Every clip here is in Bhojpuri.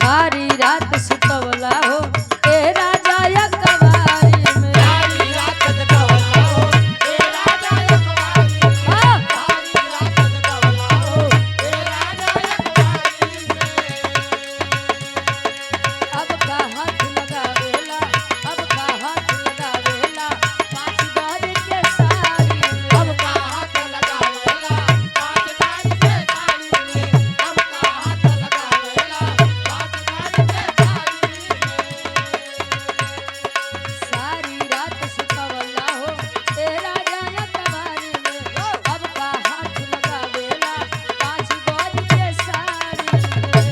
सारी रात सुतवला हो ए राजा या कवारी में सारी रात जगवला हो ए राजा यकवारी में हाँ। सारी रात जगवला हो ए राजा यकवारी में अब का हाथ लगावेला अब का हाथ लगावेला पाँच बार के सारी में अब का हाथ लगावेला पाँच गाज के साड़ी में अब का हाथ लगावेला पाँच गाज के साड़ी में सारी रात सुतवला हो ए राजा या कवारी में अब का हाथ लगावेला पाँच बार के सारी में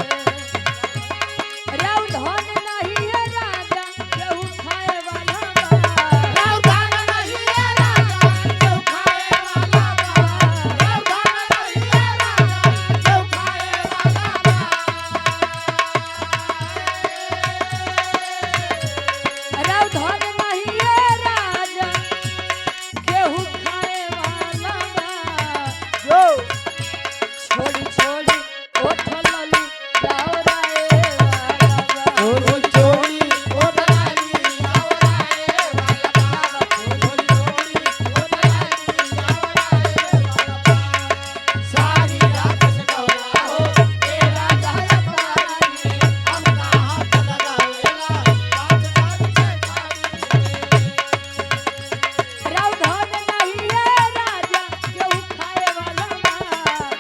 राव धन नहीं है राजा केहू खाए वाला बा रावधान नहीं है राजा जो खाए वाला बा रावधान नहीं है राजा जो खाए वाला बा राव धन नहीं है राजा केहू खाए वाला बा जो छोड़ी छोड़ी ओठ लली जाओ राए वाला बा छोड़ी छोड़ी ओढ़ाली आवराए वाला बा छोड़ी छोड़ी ओढ़ाली आवराए वाला बा सारी रात जगवला हो ए राजा यकवारी में अब का हाथ लगावेला पाँच गाज के साड़ी में राव धन नहीं है राजा केहू खाए वाला बा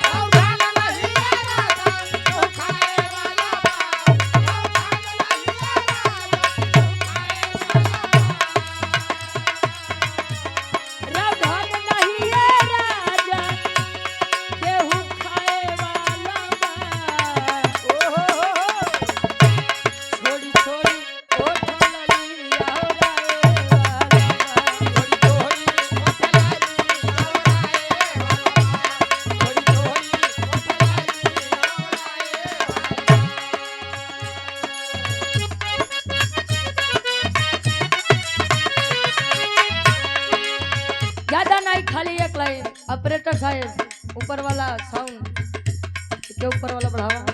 रावधान नहीं है राजा जो खाए वाला बा रावधान नहीं है राजा जो खाए वाला बा राव धन नहीं है राजा केहू खाए वाला बा छोड़ी छोड़ी ओठ लली आओ राए वाला बा ज्यादा नहीं खाली एक लाइन ऑपरेटर साहब ऊपर वाला साउंड के ऊपर वाला बढ़ावा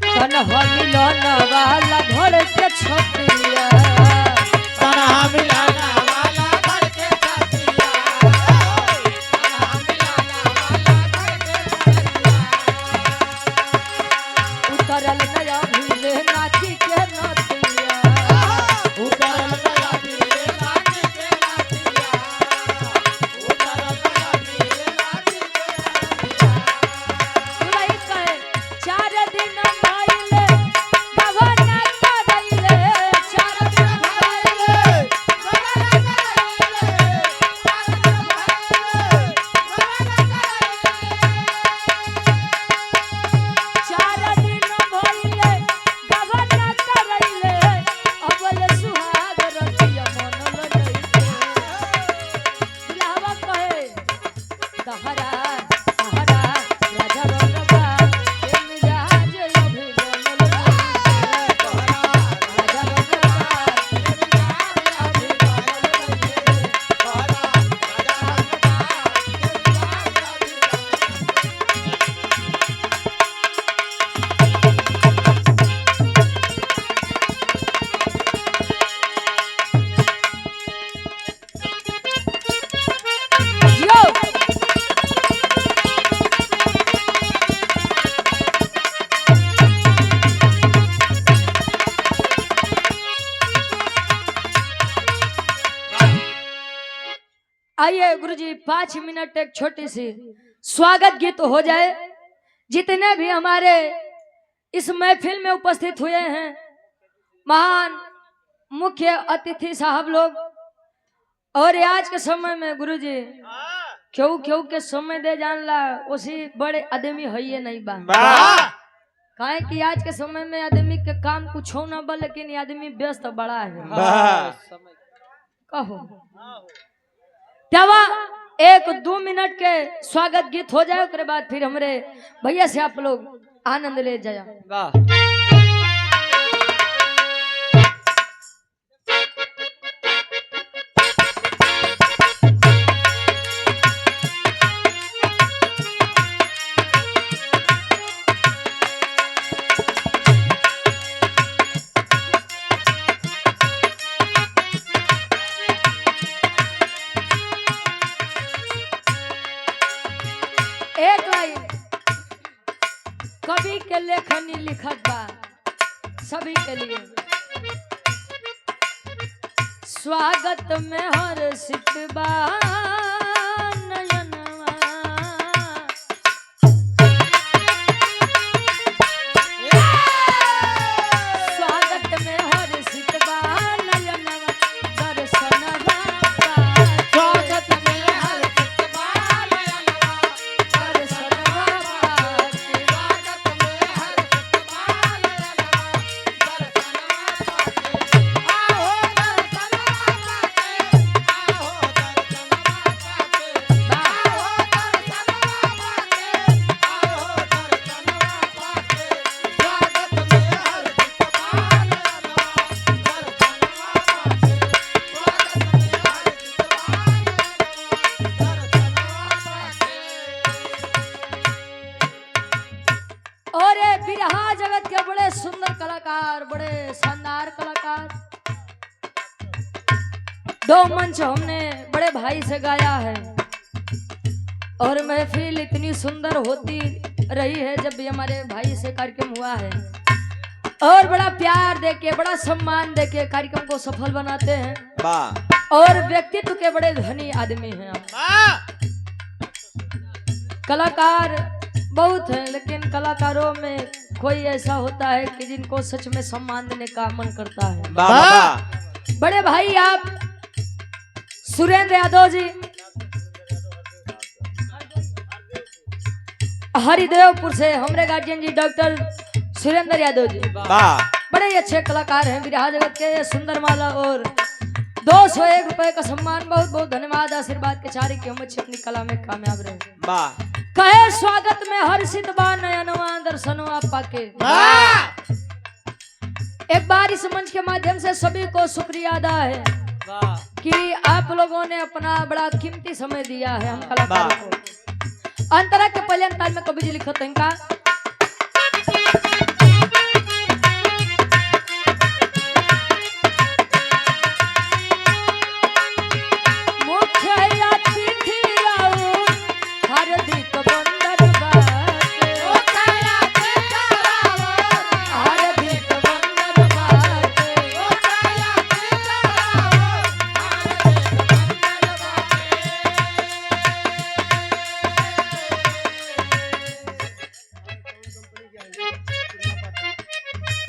तन मिलन वाला घर के छतिया उतरल नया भूले नाची के नतिया सुनाई कहे चार दिन भइले भवना करैले चार दिन भइले चार दिन भइले भवना करैले अबल सुहाग रतिया मन लइके दुल्हवा कहे दहरा दहरा राजा रंगबा ए मिजाज अभिगम लइके राजा रंगबा जियो आइए गुरुजी 5 मिनट एक छोटी सी स्वागत गीत हो जाए। जितने भी हमारे इस महफिल में उपस्थित हुए हैं महान मुख्य अतिथि साहब लोग, और आज के समय में गुरुजी क्यों क्यों के समय दे जानला उसी बड़े आदमी है ये नहीं बा काहे कि आज के समय में आदमी के काम कुछ हो ना बा, लेकिन ये आदमी व्यस्त बड़ा है कहो तवा 1-2 मिनट के स्वागत गीत हो जाए, उसके बाद फिर हमरे भैया से आप लोग आनंद ले जाए। एक लाइन कवि के लेखनी लिखत बा सभी के लिए। स्वागत में हर्षित बा नयनवा, स्वागत में हर्षित बा नयनवा, दर्शनवा स्वागत में हर्षित बा नयनवा, दर्शनवा पाके। स्वागत में हर्षित बा नयनवा, दर्शनवा पाके। आओ दर्शनवा पाके, आओ दर्शनवा पाके, आओ दर्शनवा पाके, आओ दर्शनवा पाके। स्वागत में हर्षित बा नयनवा, दर्शनवा पाके। स्वागत में हर्षित बा नयनवा, और ये बिरहा जगत के बड़े सुंदर कलाकार, बड़े शानदार कलाकार। दो मंच हमने बड़े भाई से गाया है और महफिल इतनी सुंदर होती रही है जब भी हमारे भाई से कार्यक्रम हुआ है। और बड़ा प्यार देके, बड़ा सम्मान देके कार्यक्रम को सफल बनाते हैं। वाह और व्यक्तित्व के बड़े धनी आदमी हैं आप। वाह कलाकार बहुत हैं, लेकिन कलाकारों में कोई ऐसा होता है कि जिनको सच में सम्मान देने का मन करता है। वाह वाह बड़े भाई आप सुरेंद्र यादव जी हरिदेवपुर से, हमारे गार्जियन जी डॉक्टर सुरेंद्र यादव जी वाह बड़े ही अच्छे कलाकार हैं बिरहा जगत के। सुंदर माला और 201 रुपए का सम्मान, बहुत बहुत धन्यवाद। आशीर्वाद के चारे की हम अच्छी अपनी कला में कामयाब रहे। वाह कहे स्वागत में हर्षित बा नयनवा, दर्शनवा पाके। वाह एक बार इस मंच के माध्यम से सभी को शुक्रिया अदा है कि आप लोगों ने अपना बड़ा कीमती समय दिया है हम कलाकारों को। अंतरा के पहले अंताल में कवि जी लिखते हैं का मुख्य अतिथि राउर हार्दिक वंदन बाटे, हार्दिक वंदन बाटे।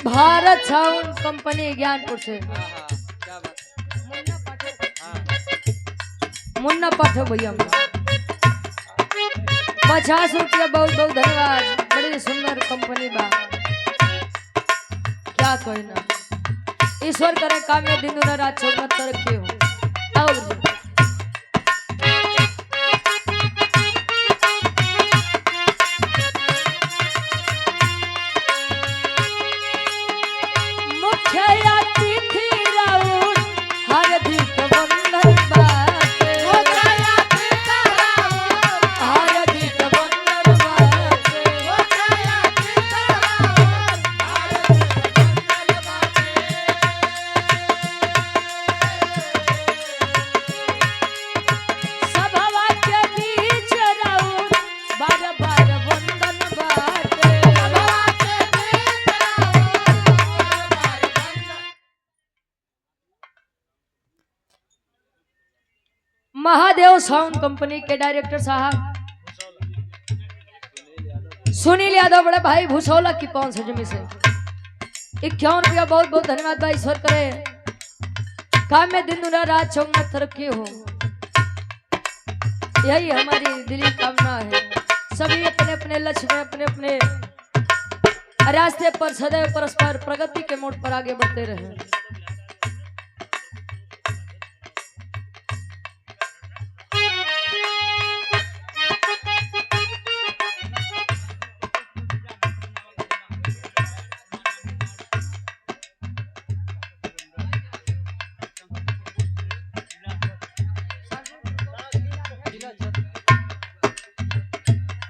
भारत साउंड कंपनी ज्ञानपुर से मुन्ना पाठक भैया 50 रुपया, बहुत बहुत धन्यवाद। बड़ी सुंदर कंपनी बा, क्या कहना। ईश्वर करे काम में दिन रात चौकत तरक्की हो। आओ जी। मुख्य अतिथि राउर हार्दिक वंदन बाटे, हार्दिक वंदन बाटे। सभवा के बीच राउर बार बार वंदन बाटे। महादेव साउंड कंपनी के डायरेक्टर साहब सुनील यादव, बड़े भाई भूसौला की 500 जमी से 51 रुपया, बहुत बहुत धन्यवाद भाई। ईश्वर करे काम में दिन रात चौकत तरक्की हो, यही हमारी दिली कामना है। सभी अपने अपने लक्ष्य में, अपने अपने रास्ते पर सदैव परस्पर प्रगति के मोड़ पर आगे बढ़ते रहे।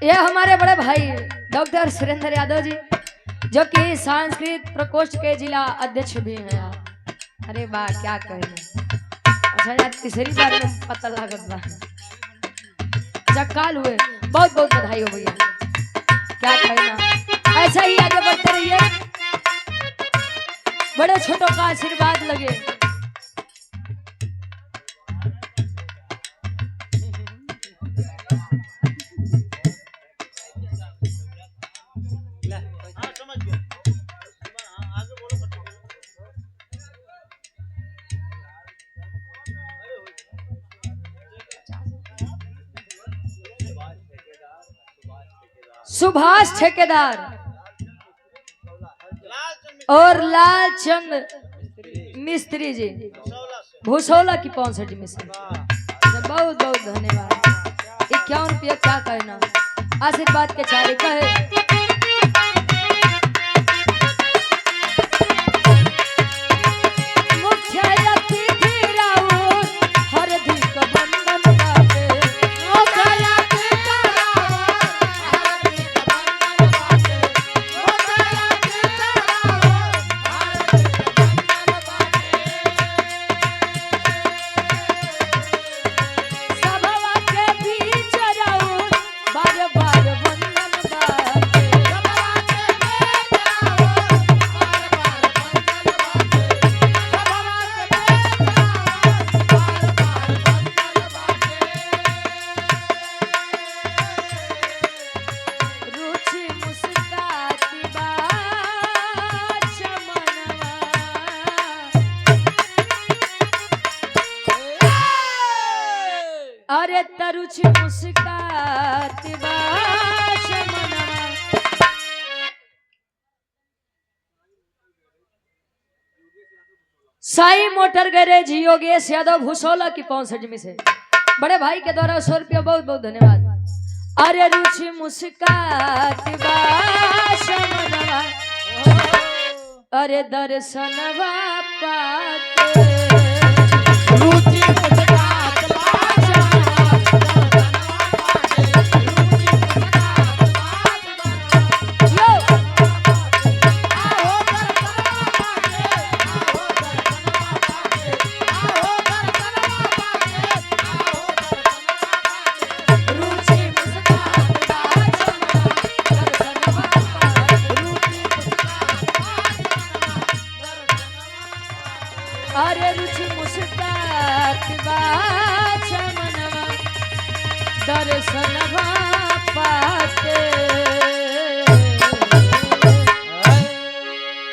ये हमारे बड़े भाई डॉक्टर सुरेंद्र यादव जी, जो कि सांस्कृतिक प्रकोष्ठ के जिला अध्यक्ष भी हैं। अरे वाह, क्या कहना। अच्छा यार, तीसरी बार में पता लागत बा जकाल हुए बहुत बहुत बधाई हो भैया, क्या कहना। ऐसा ही आगे बढ़ते रहिए, बड़े छोटों का आशीर्वाद लगे। सुभाष ठेकेदार और लालचंद मिस्त्री जी भूसौला की 65 में से बहुत बहुत धन्यवाद। 51 रुपया, क्या कहना। आशीर्वाद के चारे कहे अरे तरुची मुस्कात बाश मनवा। साई मोटर गैरेज योगेश यादव भूसौला की 65 में से बड़े भाई के द्वारा 100 रुपया, बहुत बहुत धन्यवाद। अरे रुचि मुस्कात बाश मनवा, अरे दर्शनवा पाते